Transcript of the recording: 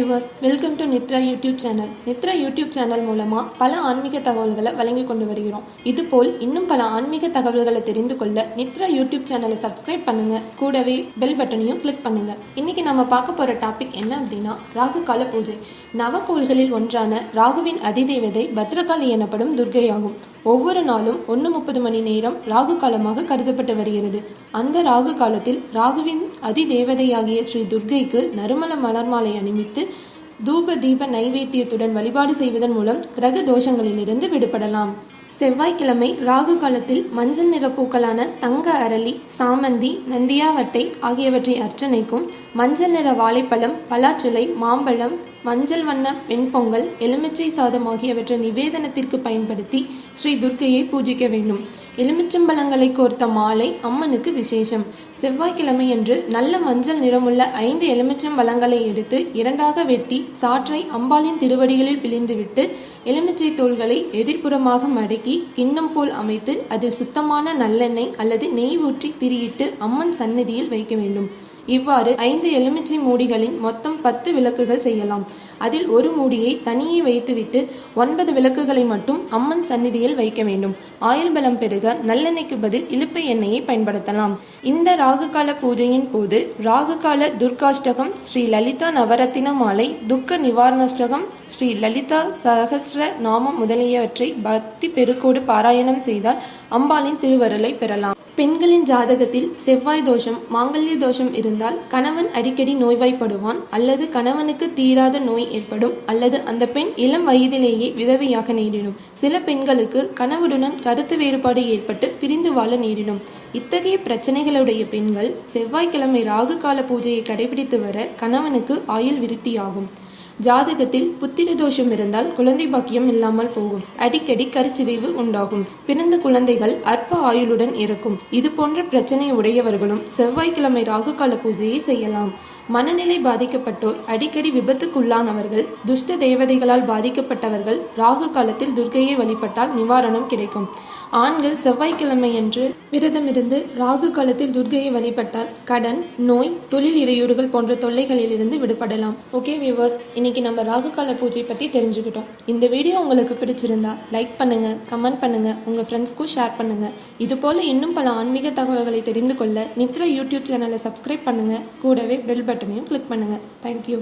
Viewers, welcome to Nithra YouTube channel. Nithra YouTube channel மூலமாக பல ஆன்மீக தகவல்களை வழங்கி கொண்டு வருகிறோம். இதுபோல் இன்னும் பல ஆன்மீக தகவல்களை தெரிந்து கொள்ள நித்ரா யூடியூப் சேனலை சப்ஸ்கிரைப் பண்ணுங்க, கூடவே பெல் பட்டனையும் கிளிக் பண்ணுங்க. இன்னைக்கு நம்ம பார்க்க போற டாபிக் என்ன அப்படின்னா ராகு கால பூஜை. நவகோள்களில் ஒன்றான ராகுவின் அதிதேவதை பத்ரகாளி எனப்படும் துர்கையாகும். ஒவ்வொரு நாளும் 1:30 மணி நேரம் ராகு காலமாக கருதப்பட்டு வருகிறது. அந்த ராகு காலத்தில் ராகுவின் அதிதேவதையாகிய ஸ்ரீ துர்கைக்கு நறுமண மலர்மாலை அணிவித்து தூப தீப நைவேத்தியத்துடன் வழிபாடு செய்வதன் மூலம் கிரக தோஷங்களிலிருந்து விடுபடலாம். செவ்வாய்க்கிழமை ராகு காலத்தில் மஞ்சள் நிற பூக்களான தங்க அரளி, சாமந்தி, நந்தியாவட்டை ஆகியவற்றை அர்ச்சனைக்கும், மஞ்சள் நிற வாழைப்பழம், பலாச்சுளை, மாம்பழம், மஞ்சள் வண்ண வெண்பொங்கல், எலுமிச்சை சாதம் ஆகியவற்றை நிவேதனத்திற்கு பயன்படுத்தி ஸ்ரீ துர்க்கையை பூஜிக்க வேண்டும். எலுமிச்சம்பழங்களை கோர்த்த மாலை அம்மனுக்கு விசேஷம். செவ்வாய்க்கிழமையன்று நல்ல மஞ்சள் நிறமுள்ள 5 எலுமிச்சம்பழங்களை எடுத்து 2ஆக வெட்டி சாற்றை அம்பாளின் திருவடிகளில் பிழிந்துவிட்டு எலுமிச்சை தோள்களை எதிர்ப்புறமாக மடக்கி கிண்ணம் போல் அமைத்து அதில் சுத்தமான நல்லெண்ணெய் அல்லது நெய் ஊற்றி திரியிட்டு அம்மன் சந்நிதியில் வைக்க வேண்டும். இவ்வாறு 5 எலுமிச்சை மூடிகளின் மொத்தம் 10 விளக்குகள் செய்யலாம். அதில் ஒரு மூடியை தனியே வைத்துவிட்டு 9 விளக்குகளை மட்டும் அம்மன் சந்நிதியில் வைக்க வேண்டும். ஆயுள் பலம் பெருக நல்லெண்ணெய்க்கு பதில் இலுப்பை எண்ணெயை பயன்படுத்தலாம். இந்த ராகு கால பூஜையின் போது ராகு கால துர்காஷ்டகம், ஸ்ரீ லலிதா நவரத்தின மாலை, துக்க நிவாரணாஷ்டகம், ஸ்ரீ லலிதா சகஸ்ர நாமம் முதலியவற்றை பக்தி பெருக்கோடு பாராயணம் செய்தால் அம்பாளின் திருவருளை பெறலாம். பெண்களின் ஜாதகத்தில் செவ்வாய் தோஷம், மாங்கல்ய தோஷம் இருந்தால் கணவன் அடிக்கடி நோய்வாய்ப்படுவான், அல்லது கணவனுக்கு தீராத நோய் ஏற்படும், அல்லது அந்த பெண் இளம் வயதிலேயே விதவையாக நேரிடும். சில பெண்களுக்கு கணவனுடன் கருத்து வேறுபாடு ஏற்பட்டு பிரிந்து வாழ நேரிடும். இத்தகைய பிரச்சனைகளுடைய பெண்கள் செவ்வாய்க்கிழமை ராகு கால பூஜையை கடைபிடித்து வர கணவனுக்கு ஆயுள் விருத்தியாகும். ஜாதகத்தில் புத்திர தோஷம் இருந்தால் குழந்தை பாக்கியம் இல்லாமல் போகும். அடிக்கடி கருச்சிதைவு உண்டாகும். பிறந்த குழந்தைகள் அற்ப ஆயுளுடன் இருக்கும். இது போன்ற பிரச்சனை உடையவர்களும் செவ்வாய்க்கிழமை ராகு கால பூஜையை செய்யலாம். மனநிலை பாதிக்கப்பட்டோர், அடிக்கடி விபத்துக்குள்ளானவர்கள், துஷ்ட தேவதைகளால் பாதிக்கப்பட்டவர்கள் ராகு காலத்தில் துர்க்கையை வழிபட்டால் நிவாரணம் கிடைக்கும். ஆண்கள் செவ்வாய்க்கிழமையன்று விரதமிருந்து ராகு காலத்தில் துர்க்கையை வழிபட்டால் கடன், நோய், தொழில் இடையூறுகள் போன்ற தொல்லைகளில் இருந்து விடுபடலாம். ஓகே வியூவர்ஸ், இன்னைக்கு நம்ம ராகு கால பூஜை பற்றி தெரிஞ்சுக்கிட்டோம். இந்த வீடியோ உங்களுக்கு பிடிச்சிருந்தா லைக் பண்ணுங்க, கமெண்ட் பண்ணுங்க, உங்க ஃப்ரெண்ட்ஸ்க்கும் ஷேர் பண்ணுங்க. இது போல இன்னும் பல ஆன்மீக தகவல்களை தெரிந்து கொள்ள நித்ரா யூடியூப் சேனலை சப்ஸ்கிரைப் பண்ணுங்க, கூடவே பெல் பட்டனையும் கிளிக் பண்ணுங்க. தேங்க்யூ.